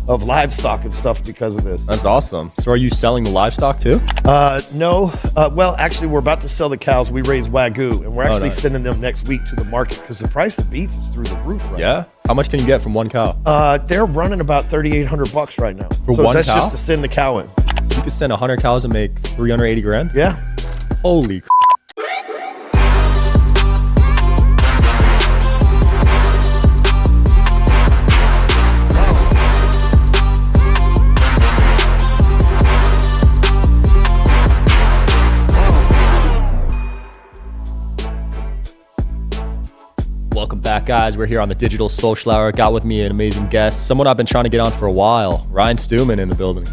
of livestock and stuff because of this. That's awesome. So are you selling the livestock too? No. Well, actually, we're about to sell the cows. We raise Wagyu, and we're actually nice. sending them next week to the market because the price of beef is through the roof right Yeah. How much can you get from one cow? now. They're running about $3,800 right now. For so one that's cow? just to send the cow in. So you could send 100 cows and make 380 grand? Yeah. Holy crap. Welcome back, guys. We're here on the Digital Social Hour. Got with me an amazing guest, someone I've been trying to get on for a while, Ryan Stewman in the building.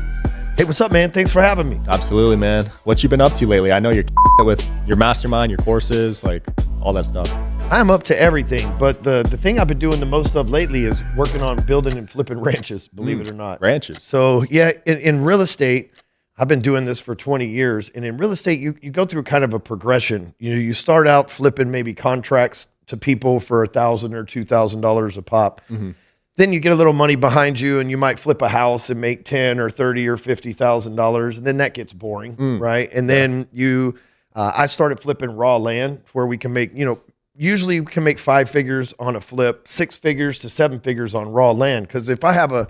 Hey, what's up, man? Thanks for having me. Absolutely, man. What you been up to lately? I know you're with your mastermind, your courses, like all that stuff. I'm up to everything, but the thing I've been doing the most of lately is working on building and flipping ranches, believe it or not. Ranches. So, yeah, in real estate, I've been doing this for 20 years. And in real estate, you go through kind of a progression. You know, you start out flipping maybe contracts to people for $1,000 or $2,000 a pop. Mm-hmm. Then you get a little money behind you, and you might flip a house and make $10,000 or $30,000 or $50,000, and then that gets boring, right? And then I started flipping raw land, where we can make, usually we can make 5 figures on a flip, 6 figures to 7 figures on raw land. Because if I have a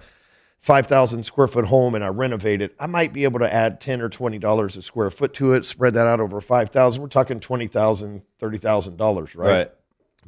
5,000 square foot home and I renovate it, I might be able to add $10 or $20 a square foot to it, spread that out over 5,000. We're talking $20,000, $30,000, right?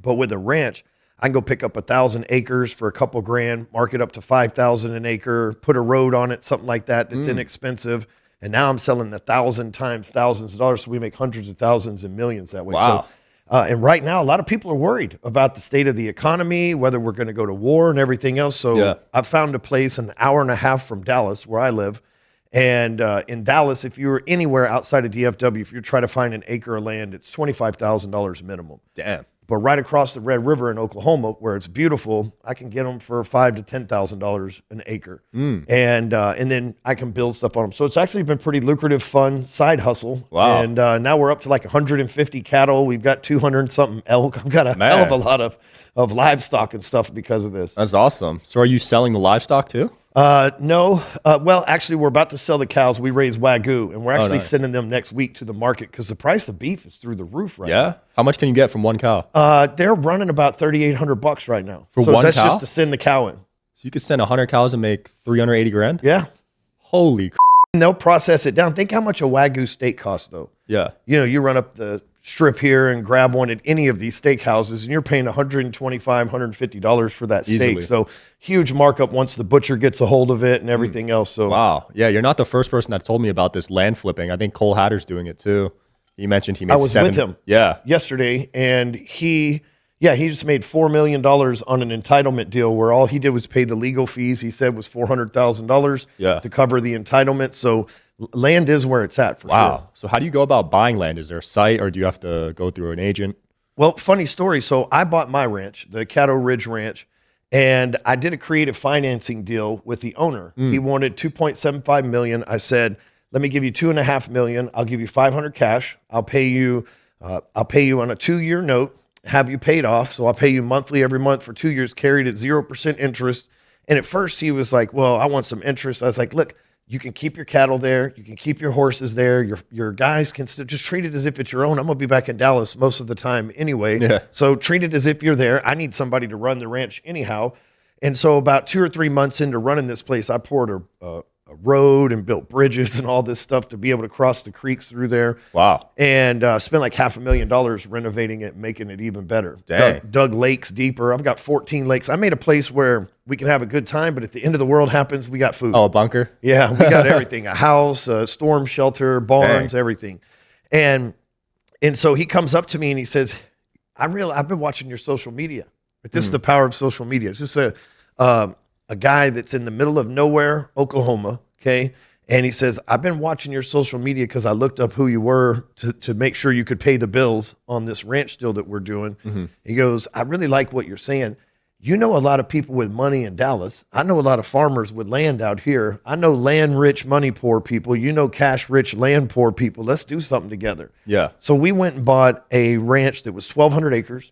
But with a ranch, I can go pick up 1,000 acres for a couple grand, mark it up to 5,000 an acre, put a road on it, something like that that's inexpensive. And now I'm selling 1,000 times thousands of dollars, so we make hundreds of thousands and millions that way. Wow. So, and right now, a lot of people are worried about the state of the economy, whether we're going to go to war and everything else. So I've found a place an hour and a half from Dallas, where I live. And in Dallas, if you're anywhere outside of DFW, if you're trying to find an acre of land, it's $25,000 minimum. Damn. But right across the Red River in Oklahoma, where it's beautiful, I can get them for $5,000 to $10,000 an acre, and then I can build stuff on them. So it's actually been pretty lucrative, fun side hustle. Wow! And now we're up to like 150 cattle. We've got 200 and something elk. I've got a hell of a lot of livestock and stuff because of this. That's awesome. So are you selling the livestock too? No. Well, actually, we're about to sell the cows. We raise Wagyu, and we're actually sending them next week to the market because the price of beef is through the roof right now. How much can you get from one cow? They're running about $3,800 right now. For so one that's cow? just to send the cow in. So you could send 100 cows and make 380 grand? Yeah. Holy crap. And they'll process it down. Think how much a Wagyu steak costs, though. Yeah. You run up the strip here and grab one at any of these steak houses, and you're paying $125, $150 for that steak. Easily. So huge markup once the butcher gets a hold of it and everything else. So wow. Yeah, you're not the first person that's told me about this land flipping. I think Cole Hatter's doing it too. He mentioned he made I was with him yesterday, and he just made $4 million on an entitlement deal where all he did was pay the legal fees. He said was $400,000 to cover the entitlement. So land is where it's at for sure. So how do you go about buying land? Is there a site, or do you have to go through an agent? Well, funny story. So I bought my ranch, the Caddo Ridge Ranch, and I did a creative financing deal with the owner. He wanted $2.75 million. I said, let me give you $2.5 million. I'll give you $500 cash. I'll pay you on a 2-year note, have you paid off. So I'll pay you monthly every month for 2 years, carried at 0% interest. And at first he was like, well, I want some interest. I was like, look, you can keep your cattle there. You can keep your horses there. Your guys can still just treat it as if it's your own. I'm going to be back in Dallas most of the time anyway. Yeah. So treat it as if you're there. I need somebody to run the ranch anyhow. And so about 2 or 3 months into running this place, I poured a road and built bridges and all this stuff to be able to cross the creeks through there. Wow. And spent like $500,000 renovating it, making it even better. Dang. Dug lakes deeper. I've got 14 lakes. I made a place where we can have a good time, but at the end of the world happens, we got food. Oh, a bunker? Yeah, we got everything. A house, a storm shelter, barns, everything. And so he comes up to me and he says, I've been watching your social media. But this is the power of social media. It's just a guy that's in the middle of nowhere, Oklahoma, okay? And he says, I've been watching your social media because I looked up who you were to make sure you could pay the bills on this ranch deal that we're doing. He goes, I really like what you're saying. You know a lot of people with money in Dallas. I know a lot of farmers with land out here. I know land-rich, money-poor people. You know cash-rich, land-poor people. Let's do something together. Yeah. So we went and bought a ranch that was 1,200 acres,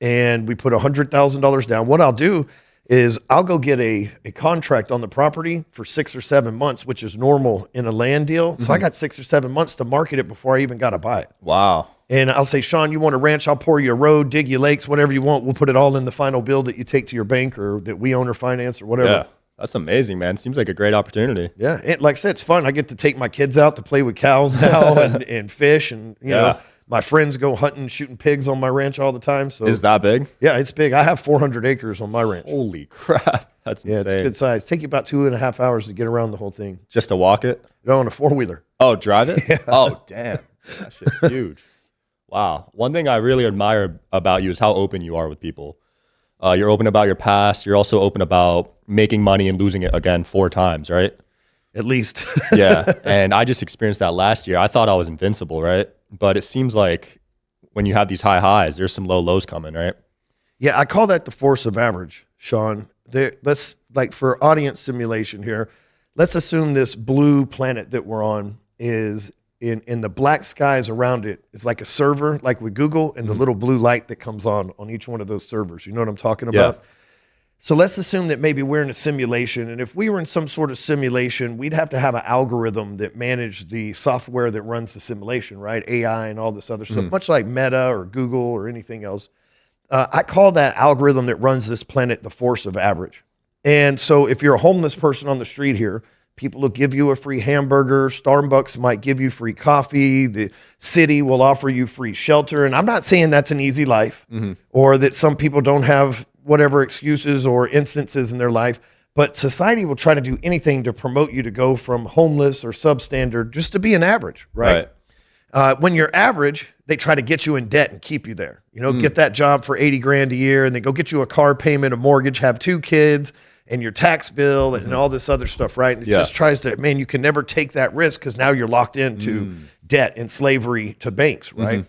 and we put $100,000 down. What I'll do is I'll go get a contract on the property for 6 or 7 months, which is normal in a land deal. So I got 6 or 7 months to market it before I even got to buy it. Wow. And I'll say, Sean, you want a ranch? I'll pour you a road, dig you lakes, whatever you want. We'll put it all in the final bill that you take to your bank or that we own or finance or whatever. Yeah. That's amazing, man. Seems like a great opportunity. Yeah. And like I said, it's fun. I get to take my kids out to play with cows now and fish. And, you know, my friends go hunting, shooting pigs on my ranch all the time. So is that big? Yeah, it's big. I have 400 acres on my ranch. Holy crap. That's insane. Yeah, it's a good size. Take you about 2.5 hours to get around the whole thing. Just to walk it? No, on a 4-wheeler. Oh, drive it? Yeah. Oh, damn. That shit's huge. Wow. One thing I really admire about you is how open you are with people. You're open about your past. You're also open about making money and losing it again 4 times, right? At least. Yeah. And I just experienced that last year. I thought I was invincible, right? But it seems like when you have these high highs, there's some low lows coming, right? Yeah, I call that the force of average, Sean. Let's, like, for audience simulation here, let's assume this blue planet that we're on is in the black skies around it. It's like a server, like with Google, and the little blue light that comes on each one of those servers. You know what I'm talking about? Yeah. So let's assume that maybe we're in a simulation, and if we were in some sort of simulation, we'd have to have an algorithm that managed the software that runs the simulation, right? AI and all this other stuff, much like Meta or Google or anything else. I call that algorithm that runs this planet the force of average. And so if you're a homeless person on the street here, people will give you a free hamburger. Starbucks might give you free coffee. The city will offer you free shelter. And I'm not saying that's an easy life or that some people don't have whatever excuses or instances in their life, but society will try to do anything to promote you to go from homeless or substandard just to be an average, right? When you're average, they try to get you in debt and keep you there. You know, get that job for 80 grand a year and they go get you a car payment, a mortgage, have 2 kids and your tax bill and all this other stuff, right? And it just tries to, man, you can never take that risk because now you're locked into debt and slavery to banks, right?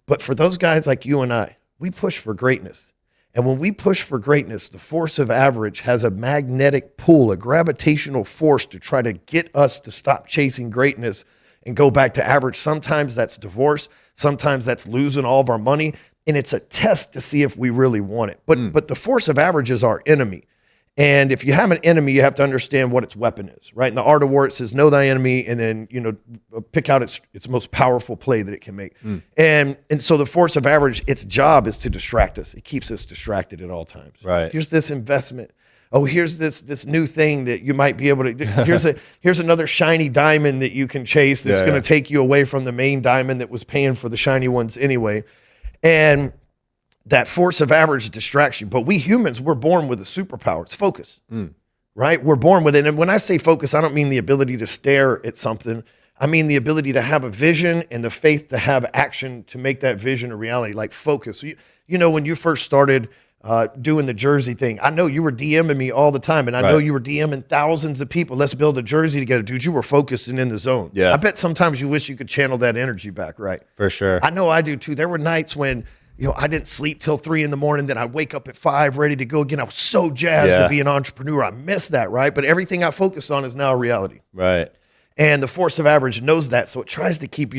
But for those guys like you and I, we push for greatness. And when we push for greatness, the force of average has a magnetic pull, a gravitational force to try to get us to stop chasing greatness and go back to average. Sometimes that's divorce. Sometimes that's losing all of our money. And it's a test to see if we really want it. But the force of average is our enemy. And if you have an enemy, you have to understand what its weapon is, right? In the art of war, it says, know thy enemy, and then, you know, pick out its most powerful play that it can make. And so the force of average, its job is to distract us. It keeps us distracted at all times. Right. Here's this investment. Oh, here's this new thing that you might be able to, here's another shiny diamond that you can chase that's going to take you away from the main diamond that was paying for the shiny ones anyway. And that force of average distracts you. But we humans, we're born with a superpower. It's focus, right? We're born with it. And when I say focus, I don't mean the ability to stare at something. I mean the ability to have a vision and the faith to have action to make that vision a reality, like focus. You know, when you first started doing the jersey thing, I know you were DMing me all the time, and I know you were DMing thousands of people. Let's build a jersey together. Dude, you were focused and in the zone. Yeah. I bet sometimes you wish you could channel that energy back, right? For sure. I know I do too. There were nights when, you know, I didn't sleep till 3 a.m. Then I'd wake up at 5 ready to go again. I was so jazzed to be an entrepreneur. I miss that, right? But everything I focus on is now a reality. Right. And the force of average knows that. So it tries to keep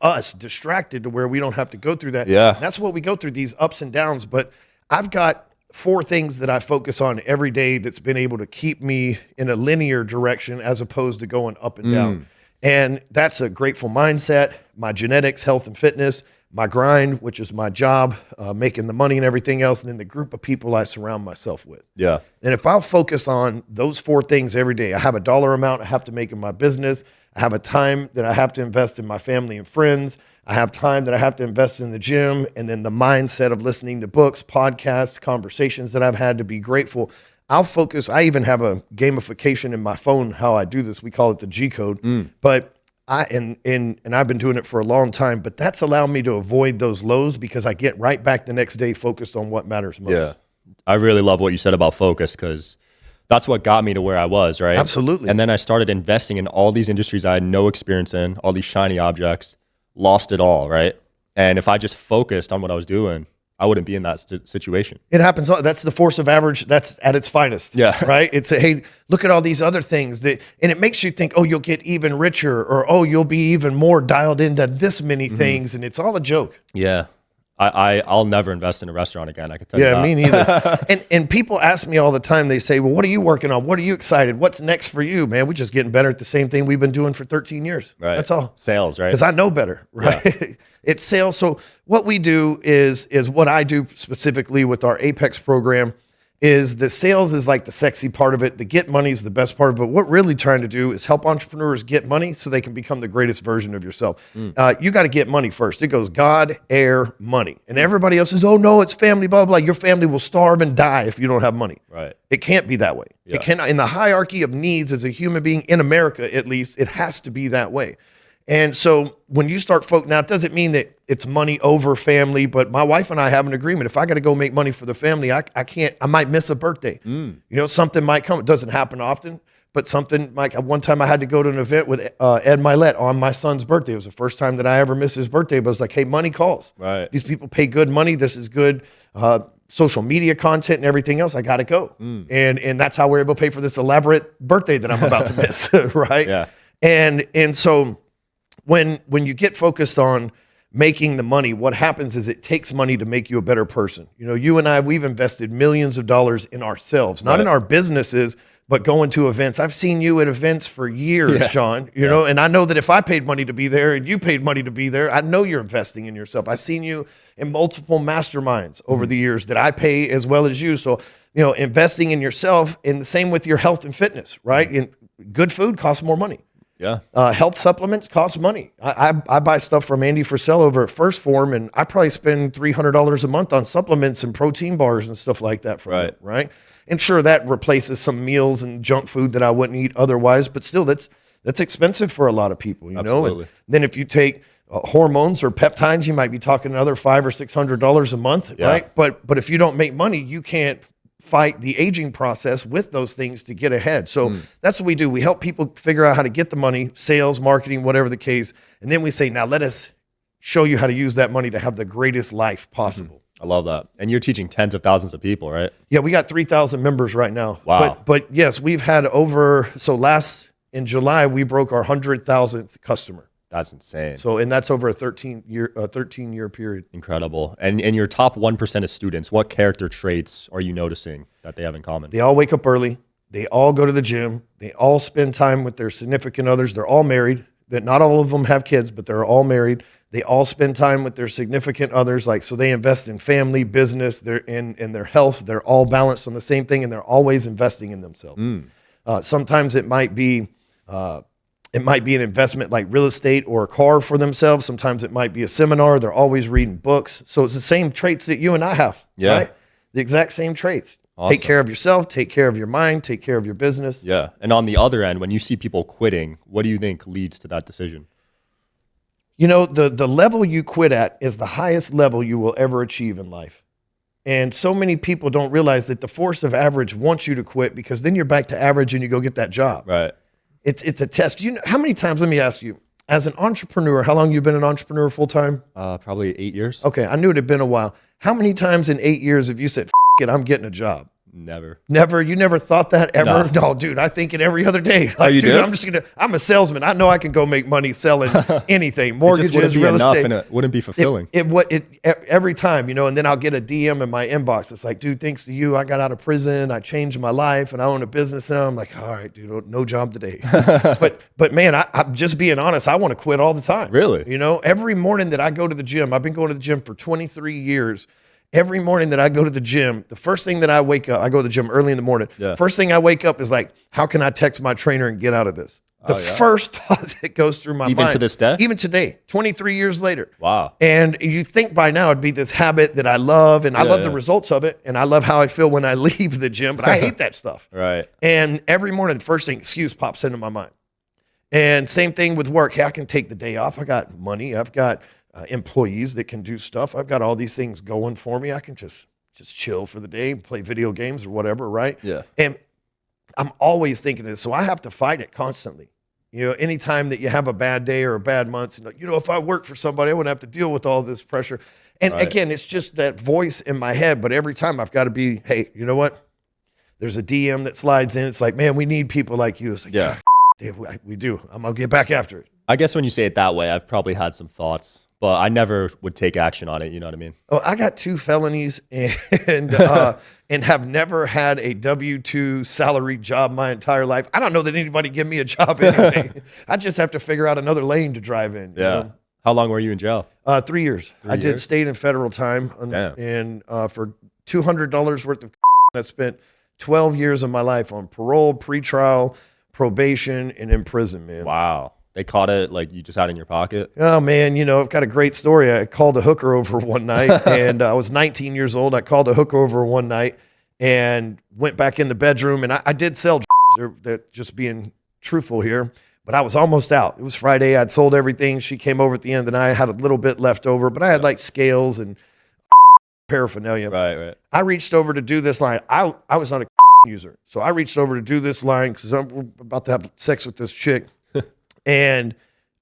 us distracted to where we don't have to go through that. Yeah. And that's what we go through, these ups and downs. But I've got 4 things that I focus on every day that's been able to keep me in a linear direction as opposed to going up and down. And that's a grateful mindset, my genetics, health and fitness, my grind, which is my job, making the money and everything else, and then the group of people I surround myself with. Yeah. And if I'll focus on those 4 things every day, I have a dollar amount I have to make in my business. I have a time that I have to invest in my family and friends. I have time that I have to invest in the gym, and then the mindset of listening to books, podcasts, conversations that I've had to be grateful. I'll focus. I even have a gamification in my phone, how I do this. We call it the G code. But and I've been doing it for a long time, but that's allowed me to avoid those lows because I get right back the next day focused on what matters most. Yeah. I really love what you said about focus because that's what got me to where I was, right? Absolutely. And then I started investing in all these industries I had no experience in, all these shiny objects, lost it all, right? And if I just focused on what I was doing, I wouldn't be in that situation. It happens. That's the force of average. That's at its finest. Yeah. Right. It's hey, look at all these other things and it makes you think, oh, you'll get even richer, or oh, you'll be even more dialed into this many things. And it's all a joke. Yeah. I'll never invest in a restaurant again. I can tell you that. Yeah, me neither. And people ask me all the time, they say, well, what are you working on? What are you excited? What's next for you, man? We're just getting better at the same thing we've been doing for 13 years. Right. That's all. Sales, right? Because I know better, right? Yeah. It's sales. So what we do is what I do specifically with our Apex program is the sales is like the sexy part of it. The get money is the best part of it. But what we're really trying to do is help entrepreneurs get money so they can become the greatest version of yourself. You got to get money first. It goes God, air, money. And everybody else says, oh, no, it's family, blah, blah. Your family will starve and die if you don't have money. Right. It can't be that way. Yeah. It cannot. In the hierarchy of needs as a human being, in America at least, it has to be that way. And so when you start now it doesn't mean that it's money over family, but my wife and I have an agreement. If I got to go make money for the family, I can't, I might miss a birthday. You know, something might come. It doesn't happen often, but something like one time I had to go to an event with Ed Milet on my son's birthday. It was the first time that I ever missed his birthday, but I was like, hey, money calls. Right. These people pay good money. This is good social media content and everything else. I got to go. And that's how we're able to pay for this elaborate birthday that I'm about to miss, right? Yeah. And so when you get focused on making the money, what happens is it takes money to make you a better person. You know, you and I, we've invested millions of dollars in ourselves, not in our businesses, but going to events. I've seen you at events for years, Sean, you know, and I know that if I paid money to be there and you paid money to be there, I know you're investing in yourself. I've seen you in multiple masterminds over the years that I pay as well as you. So, you know, investing in yourself, and the same with your health and fitness, right? And good food costs more money. Yeah. Health supplements cost money. I buy stuff from Andy Frisell over at First Form, and I probably spend $300 a month on supplements and protein bars and stuff like that from them, right? And sure, that replaces some meals and junk food that I wouldn't eat otherwise, but still, that's expensive for a lot of people, you know? And then if you take hormones or peptides, you might be talking another $500 or $600 a month, right? But if you don't make money, you can't fight the aging process with those things to get ahead. So that's what we do. We help people figure out how to get the money, sales, marketing, whatever the case. And then we say, now let us show you how to use that money to have the greatest life possible. I love that. And you're teaching tens of thousands of people, right? Yeah, we got 3,000 members right now. Wow. But yes, we've had in July, we broke our 100,000th customer. That's insane. So, and that's over a 13-year period. Incredible. And in your top 1% of students, what character traits are you noticing that they have in common? They all wake up early. They all go to the gym. They all spend time with their significant others. They're all married. That not all of them have kids, but they're all married. They all spend time with their significant others. So they invest in family, business, in their health. They're all balanced on the same thing, and they're always investing in themselves. Sometimes it might be an investment like real estate or a car for themselves. Sometimes it might be a seminar. They're always reading books. So it's the same traits that you and I have, right? The exact same traits. Awesome. Take care of yourself, take care of your mind, take care of your business. Yeah. And on the other end, when you see people quitting, what do you think leads to that decision? You know, the level you quit at is the highest level you will ever achieve in life. And so many people don't realize that the force of average wants you to quit, because then you're back to average and you go get that job. Right. It's a test. You know, how many times, let me ask you, as an entrepreneur, how long you been an entrepreneur full time? Probably 8 years. Okay, I knew it had been a while. How many times in 8 years have you said, F it, I'm getting a job? Never. Never? You never thought that ever? No, dude, I think it every other day. Like, you dude, do? I'm a salesman. I know I can go make money selling anything. Mortgages, it just real estate. And it wouldn't be fulfilling. Every time, you know, and then I'll get a DM in my inbox. It's like, dude, thanks to you, I got out of prison. I changed my life and I own a business now. I'm like, all right, dude, no job today. but man, I'm just being honest. I want to quit all the time. Really? You know, every morning that I go to the gym, I've been going to the gym for 23 years. Every morning that I go to the gym, the first thing that I wake up, I go to the gym early in the morning. Yeah. First thing I wake up is like, how can I text my trainer and get out of this? The first thought that goes through my mind. Even to this day? Even today, 23 years later. Wow. And you think by now it'd be this habit that I love, and I love the results of it, and I love how I feel when I leave the gym, but I hate that stuff. Right. And every morning, the first thing, excuse pops into my mind. And same thing with work. Hey, I can take the day off. I got money. I've got employees that can do stuff. I've got all these things going for me. I can just chill for the day, play video games or whatever, right? Yeah. And I'm always thinking this, so I have to fight it constantly. You know, anytime that you have a bad day or a bad month, you know, if I worked for somebody, I wouldn't have to deal with all this pressure. And again, it's just that voice in my head, but every time I've got to be, hey, you know what? There's a DM that slides in. It's like, man, we need people like you. It's like, we do. I'm going to get back after it. I guess when you say it that way, I've probably had some thoughts but I never would take action on it. You know what I mean? Oh, I got 2 felonies and and have never had a W-2 salaried job my entire life. I don't know that anybody give me a job anyway. I just have to figure out another lane to drive in. Yeah. You know? How long were you in jail? 3 years. I did state and federal time, and for $200 worth of. I spent 12 years of my life on parole, pretrial, probation, and in prison, man. Wow. They caught it like you just had in your pocket? Oh, man, you know, I've got a great story. I called a hooker over one night, and I was 19 years old. I called a hooker over one night and went back in the bedroom, and I did sell that, just being truthful here, but I was almost out. It was Friday. I'd sold everything. She came over at the end of the night. I had a little bit left over, but I had like scales and paraphernalia. Right. I reached over to do this line. I was not a user. So I reached over to do this line because I'm about to have sex with this chick. And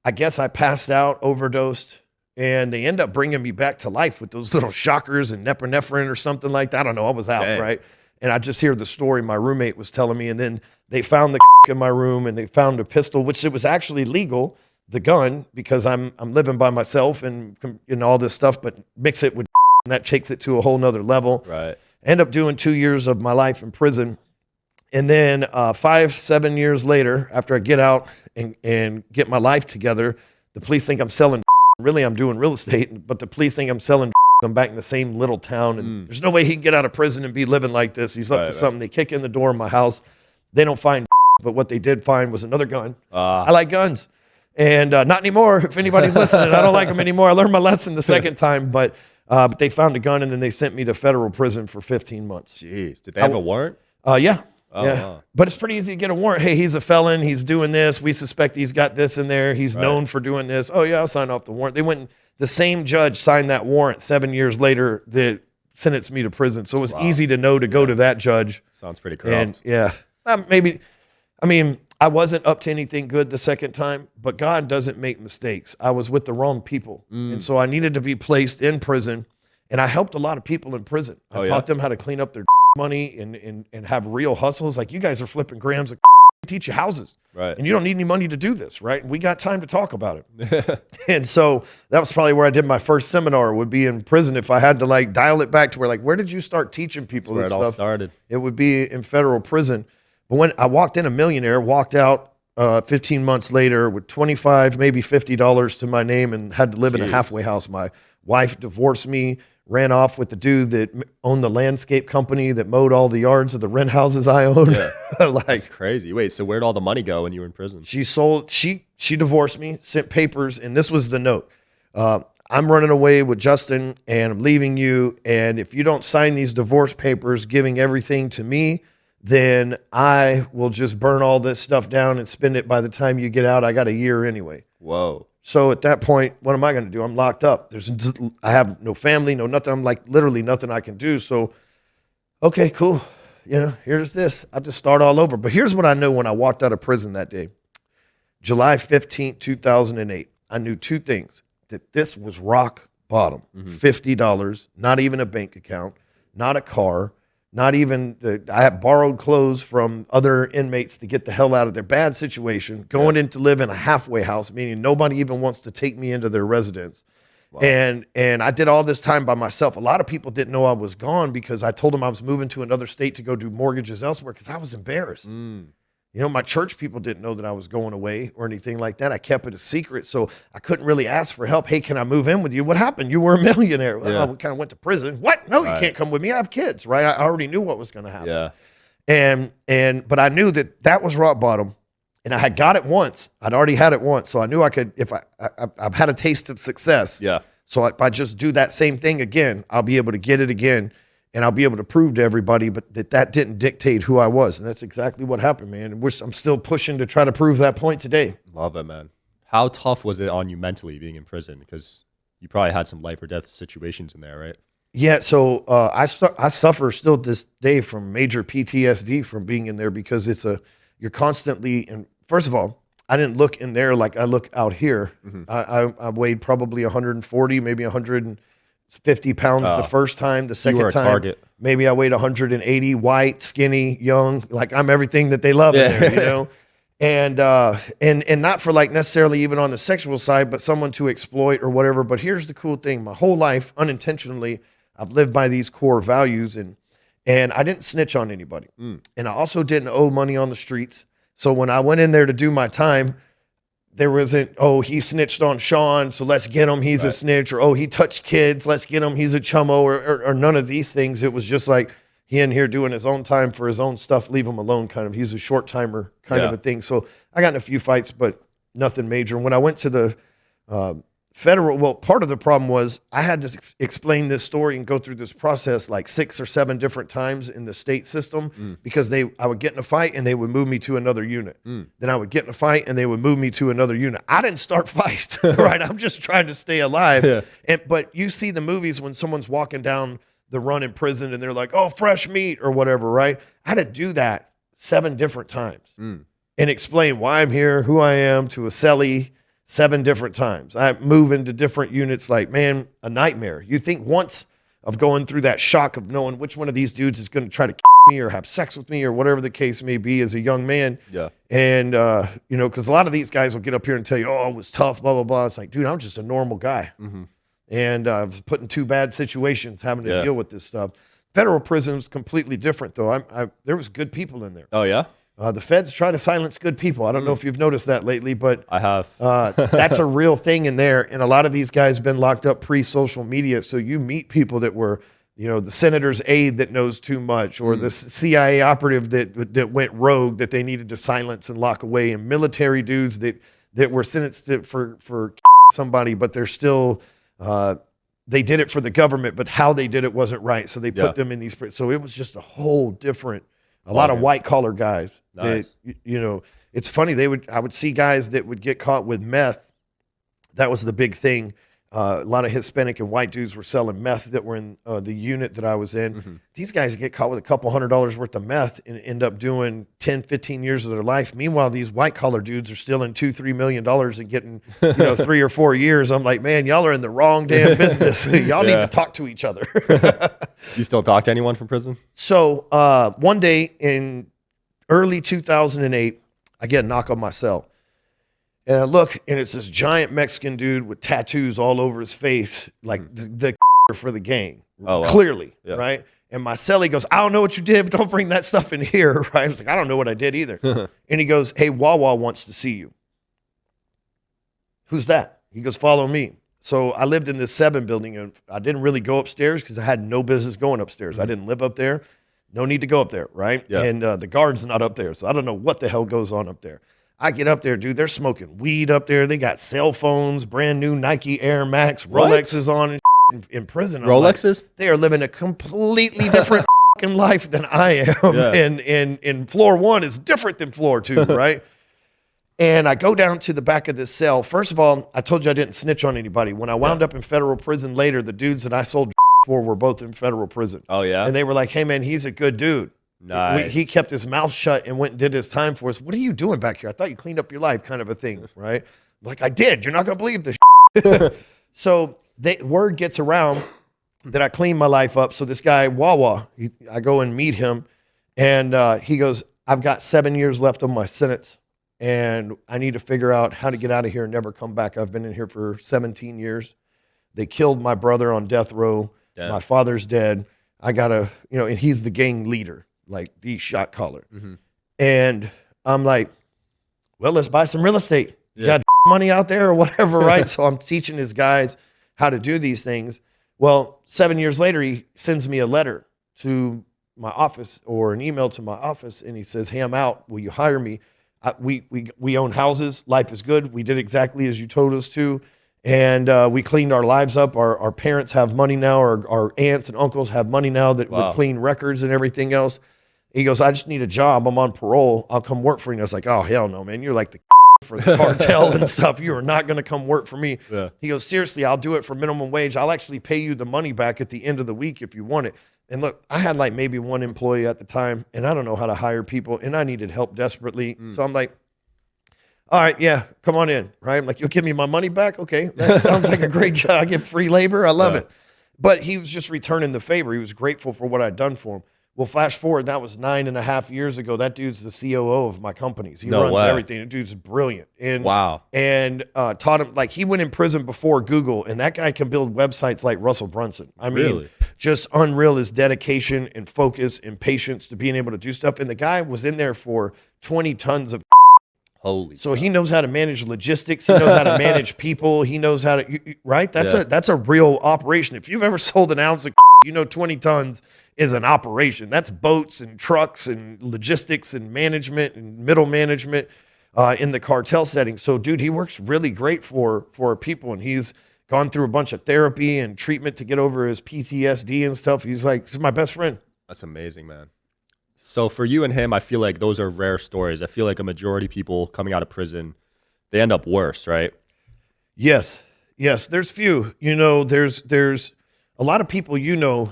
I guess I passed out, overdosed, and they end up bringing me back to life with those little shockers and nephrine or something like that. I don't know. I was out, right? And I just hear the story my roommate was telling me. And then they found the in my room, and they found a pistol, which it was actually legal, the gun, because I'm living by myself and all this stuff, but mix it with and that takes it to a whole nother level. Right. End up doing 2 years of my life in prison. And then 5-7 years later, after I get out and get my life together, the police think I'm selling. Really, I'm doing real estate, but the police think I'm selling. I'm back in the same little town, and there's no way he can get out of prison and be living like this. He's up to something. They kick in the door of my house. They don't find, but what they did find was another gun. I like guns. And not anymore. If anybody's listening, I don't like them anymore. I learned my lesson the second time, but they found a gun, and then they sent me to federal prison for 15 months. Jeez. Did they have a warrant? Yeah. Oh, yeah. wow. But it's pretty easy to get a warrant. Hey, he's a felon. He's doing this. We suspect he's got this in there. He's known for doing this. Oh, yeah, I'll sign off the warrant. They went, the same judge signed that warrant 7 years later that sentenced me to prison. So it was easy to know to go to that judge. Sounds pretty corrupt. And yeah, I wasn't up to anything good the second time, but God doesn't make mistakes. I was with the wrong people. And so I needed to be placed in prison. And I helped a lot of people in prison. I taught them how to clean up their money and have real hustles. Like, you guys are flipping grams of teach you houses. Right. And you don't need any money to do this, right? We got time to talk about it. And so that was probably where I did my first seminar, would be in prison. If I had to like dial it back to where did you start teaching people this stuff? That's where it all started. It would be in federal prison. But when I walked in a millionaire, walked out 15 months later with $25, maybe $50 to my name, and had to live in a halfway house. My wife divorced me, ran off with the dude that owned the landscape company that mowed all the yards of the rent houses I owned. Yeah. That's crazy. Wait, so where'd all the money go when you were in prison? She divorced me, sent papers, and this was the note. I'm running away with Justin, and I'm leaving you. And if you don't sign these divorce papers giving everything to me, then I will just burn all this stuff down and spend it by the time you get out. I got a year anyway. Whoa. So at that point, what am I going to do? I'm locked up. I have no family, no nothing. I'm like literally nothing I can do. So, okay, cool. Here's this. I just start all over. But here's what I knew when I walked out of prison that day. July 15th, 2008. I knew two things. That this was rock bottom. $50, not even a bank account, not a car, not even, I had borrowed clothes from other inmates to get the hell out of their bad situation, going in to live in a halfway house, meaning nobody even wants to take me into their residence. Wow. And I did all this time by myself. A lot of people didn't know I was gone because I told them I was moving to another state to go do mortgages elsewhere because I was embarrassed. My church people didn't know that I was going away or anything like that. I kept it a secret, so I couldn't really ask for help. Hey, can I move in with you? What happened? You were a millionaire. Well, we kind of went to prison. What? No, you can't come with me. I have kids, right? I already knew what was going to happen. Yeah. But I knew that was rock bottom, and I had got it once. I'd already had it once, so I knew I could. If I've had a taste of success. Yeah. So if I just do that same thing again, I'll be able to get it again. And I'll be able to prove to everybody, but that didn't dictate who I was. And that's exactly what happened, man. I'm still pushing to try to prove that point today. Love it, man. How tough was it on you mentally being in prison? Because you probably had some life or death situations in there, right? Yeah, so I suffer still this day from major PTSD from being in there because you're constantly, and first of all, I didn't look in there like I look out here. I weighed probably 140, maybe 150 pounds the first time. The second time, target. Maybe I weighed 180, white, skinny, young. Like I'm everything that they love in there, and not for like necessarily even on the sexual side, but someone to exploit or whatever. But here's the cool thing: my whole life, unintentionally, I've lived by these core values, and I didn't snitch on anybody, and I also didn't owe money on the streets. So when I went in there to do my time, there wasn't, oh, he snitched on Sean, so let's get him, he's a snitch, or oh, he touched kids, let's get him, he's a chummo, or none of these things. It was just like, he in here doing his own time for his own stuff, leave him alone, kind of. He's a short timer kind of a thing. So I got in a few fights, but nothing major. And when I went to the federal, well, part of the problem was I had to explain this story and go through this process like 6 or 7 different times in the state system because I would get in a fight and they would move me to another unit. Then I would get in a fight and they would move me to another unit. I didn't start fights, right? I'm just trying to stay alive. But you see the movies when someone's walking down the run in prison and they're like, oh, fresh meat or whatever, right? I had to do that 7 different times and explain why I'm here, who I am to a cellie 7 different times. I move into different units like, man, a nightmare. You think once of going through that shock of knowing which one of these dudes is going to try to me or have sex with me or whatever the case may be as a young man. Yeah. And, you know, because a lot of these guys will get up here and tell you, oh, it was tough, blah, blah, blah. It's like, dude, I'm just a normal guy. And I was put in 2 bad situations having to deal with this stuff. Federal prison was completely different, though. There was good people in there. Oh, yeah? The feds try to silence good people. I don't know if you've noticed that lately, but I have. That's a real thing in there. And a lot of these guys have been locked up pre-social media. So you meet people that were, you know, the senator's aide that knows too much, or the CIA operative that went rogue that they needed to silence and lock away, and military dudes that were sentenced for somebody, but they're still they did it for the government, but how they did it wasn't right. So they put them in these. So it was just a whole different. A lot of white collar guys that, you know, it's funny. I would see guys that would get caught with meth. That was the big thing. A lot of Hispanic and white dudes were selling meth that were in the unit that I was in. These guys get caught with a couple $100 worth of meth and end up doing 10, 15 years of their life. Meanwhile, these white collar dudes are still in $2-3 million and getting, you know, 3 or 4 years. I'm like, man, y'all are in the wrong damn business. Y'all need to talk to each other. You still talk to anyone from prison? So one day in early 2008, I get a knock on my cell. And I look, and it's this giant Mexican dude with tattoos all over his face, like the for the gang, clearly, right? And my cellie goes, I don't know what you did, but don't bring that stuff in here, right? I was like, I don't know what I did either. And he goes, hey, Wawa wants to see you. Who's that? He goes, follow me. So I lived in this 7 building, and I didn't really go upstairs because I had no business going upstairs. I didn't live up there. No need to go up there, right? And the guard's not up there, so I don't know what the hell goes on up there. I get up there, dude. They're smoking weed up there. They got cell phones, brand new Nike Air Max, Rolexes on in prison. Rolexes? Like, they are living a completely different life than I am. And floor 1 is different than floor 2, right? And I go down to the back of this cell. First of all, I told you I didn't snitch on anybody. When I wound up in federal prison later, the dudes that I sold for were both in federal prison. Oh, yeah? And they were like, hey, man, he's a good dude. Nice. He kept his mouth shut and went and did his time for us. What are you doing back here? I thought you cleaned up your life, kind of a thing, right? Like, I did. You're not going to believe this. So word gets around that I cleaned my life up. So this guy, Wawa, I go and meet him, and he goes, I've got 7 years left on my sentence, and I need to figure out how to get out of here and never come back. I've been in here for 17 years. They killed my brother on death row. Damn. My father's dead. I got to, you know, and he's the gang leader. Like the shot caller. And I'm like, well, let's buy some real estate. You got money out there or whatever, right? So I'm teaching his guys how to do these things. Well, 7 years later, he sends me a letter to my office or an email to my office, and he says, hey, I'm out. Will you hire me? We own houses. Life is good. We did exactly as you told us to. And we cleaned our lives up. Our parents have money now. Our aunts and uncles have money now that would clean records and everything else. He goes, I just need a job. I'm on parole. I'll come work for you. And I was like, oh, hell no, man. You're like the for the cartel and stuff. You are not going to come work for me. He goes, seriously, I'll do it for minimum wage. I'll actually pay you the money back at the end of the week if you want it. And look, I had like maybe 1 employee at the time, and I don't know how to hire people, and I needed help desperately. So I'm like, all right, yeah, come on in, right? I'm like, you'll give me my money back? Okay, that sounds like a great job. I get free labor. I love it. But he was just returning the favor. He was grateful for what I'd done for him. Well, flash forward, that was 9.5 years ago. That dude's the COO of my companies. He No runs way. everything. The dude's brilliant. And Wow. And taught him, like, he went in prison before Google, and that guy can build websites like Russell Brunson. I mean, Really? just unreal, his dedication and focus and patience to being able to do stuff. And the guy was in there for 20 tons of. Holy. So he knows how to manage logistics. He knows how to manage people. He knows how to, right? That's a real operation. If you've ever sold an ounce of, 20 tons is an operation. That's boats and trucks and logistics and management and middle management in the cartel setting. So, dude, he works really great for people, and he's gone through a bunch of therapy and treatment to get over his PTSD and stuff. He's like, this is my best friend. That's amazing, man. So for you and him, I feel like those are rare stories. I feel like a majority of people coming out of prison, they end up worse, right? Yes. There's few. There's a lot of people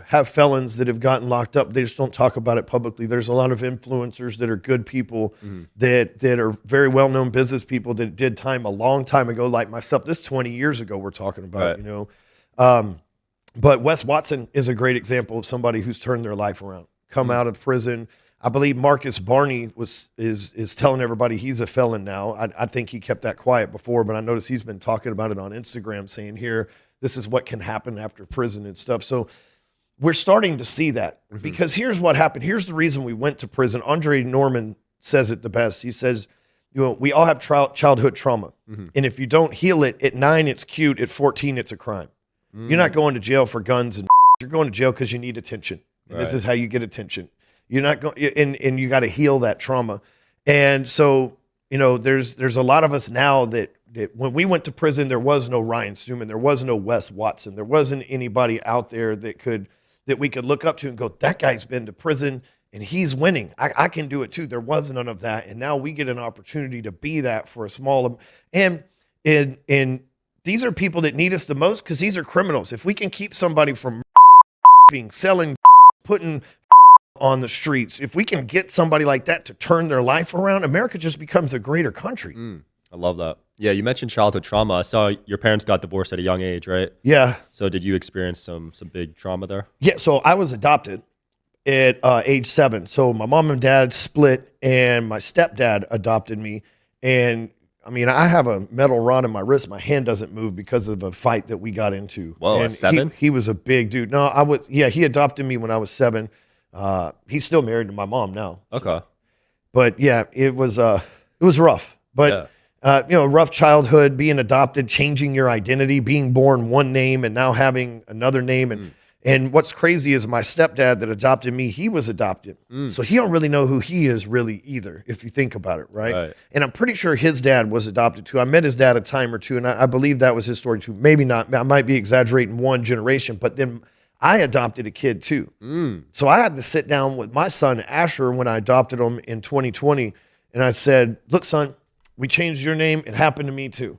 have felons that have gotten locked up. They just don't talk about it publicly. There's a lot of influencers that are good people that are very well-known business people that did time a long time ago, like myself. This 20 years ago we're talking about, But Wes Watson is a great example of somebody who's turned their life around, come out of prison. I believe Marcus Barney is telling everybody he's a felon now. I think he kept that quiet before, but I noticed he's been talking about it on Instagram, saying here, this is what can happen after prison and stuff. So we're starting to see that because here's what happened. Here's the reason we went to prison. Andre Norman says it the best. He says, we all have childhood trauma. And if you don't heal it, at 9, it's cute. At 14, it's a crime. You're not going to jail for guns and you're going to jail because you need attention. And this is how you get attention. You're not going, and you got to heal that trauma. And so, there's a lot of us now that when we went to prison, there was no Ryan Stewman, there was no Wes Watson, there wasn't anybody out there that we could look up to and go, that guy's been to prison and he's winning. I can do it too. There was none of that, and now we get an opportunity to be that for a small and these are people that need us the most because these are criminals. If we can keep somebody from selling, putting on the streets, if we can get somebody like that to turn their life around, America just becomes a greater country. I love that. Yeah, you mentioned childhood trauma. I saw your parents got divorced at a young age, right? Yeah. So did you experience some big trauma there? Yeah, so I was adopted at age 7. So my mom and dad split, and my stepdad adopted me. And I mean, I have a metal rod in my wrist. My hand doesn't move because of a fight that we got into. Whoa, and at 7? He was a big dude. No, he adopted me when I was 7. He's still married to my mom now. Okay. So. But yeah, it was rough. But rough childhood, being adopted, changing your identity, being born one name and now having another name. And what's crazy is my stepdad that adopted me, he was adopted. So he don't really know who he is really either, if you think about it, right? And I'm pretty sure his dad was adopted too. I met his dad a time or two, and I believe that was his story too. Maybe not. I might be exaggerating one generation, but then I adopted a kid too. So I had to sit down with my son, Asher, when I adopted him in 2020. And I said, look, son, we changed your name. It happened to me too.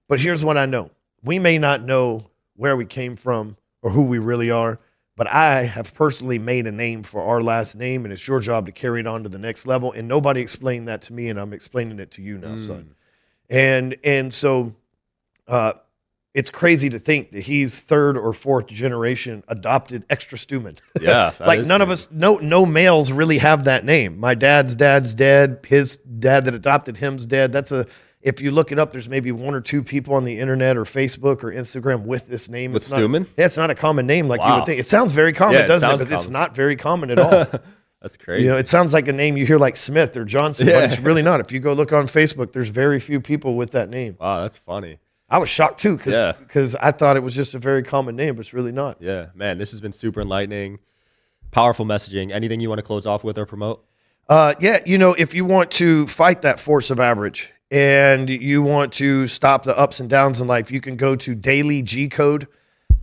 But here's what I know. We may not know where we came from or who we really are, but I have personally made a name for our last name, and it's your job to carry it on to the next level. And nobody explained that to me, and I'm explaining it to you now, son. And so it's crazy to think that he's 3rd or 4th generation adopted extra Stewman. Yeah. Like none of us, no males really have that name. My dad's dead. His dad that adopted him's dead. If you look it up, there's maybe 1 or 2 people on the internet or Facebook or Instagram with this name. With Stewman? It's not a common name like you would think. It sounds very common, doesn't it? But it's not very common at all. That's crazy. It sounds like a name you hear like Smith or Johnson, but it's really not. If you go look on Facebook, there's very few people with that name. Wow, that's funny. I was shocked too because I thought it was just a very common name, but it's really not. Yeah, man, this has been super enlightening, powerful messaging. Anything you want to close off with or promote? If you want to fight that force of average and you want to stop the ups and downs in life, you can go to Daily G Code,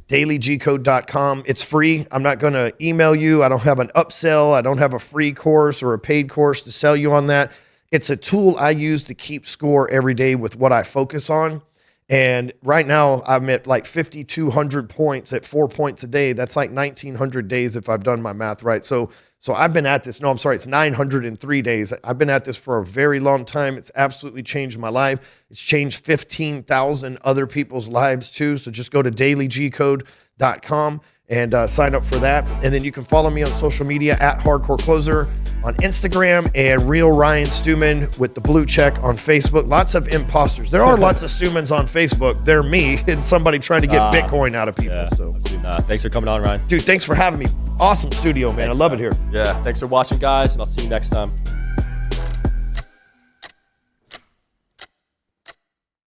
dailygcode.com. It's free. I'm not going to email you. I don't have an upsell. I don't have a free course or a paid course to sell you on that. It's a tool I use to keep score every day with what I focus on. And right now I'm at like 5,200 points at 4 points a day. That's like 1,900 days if I've done my math right. So I've been at this. No, I'm sorry. It's 903 days. I've been at this for a very long time. It's absolutely changed my life. It's changed 15,000 other people's lives too. So just go to dailygcode.com and sign up for that. And then you can follow me on social media at Hardcore Closer on Instagram and Real Ryan Stewman with the blue check on Facebook. Lots of imposters. There are lots of Stewmans on Facebook. They're me and somebody trying to get Bitcoin out of people. Yeah, So, thanks for coming on, Ryan. dude, thanks for having me. Awesome studio, man. I love it here. Yeah, thanks for watching, guys, and I'll see you next time.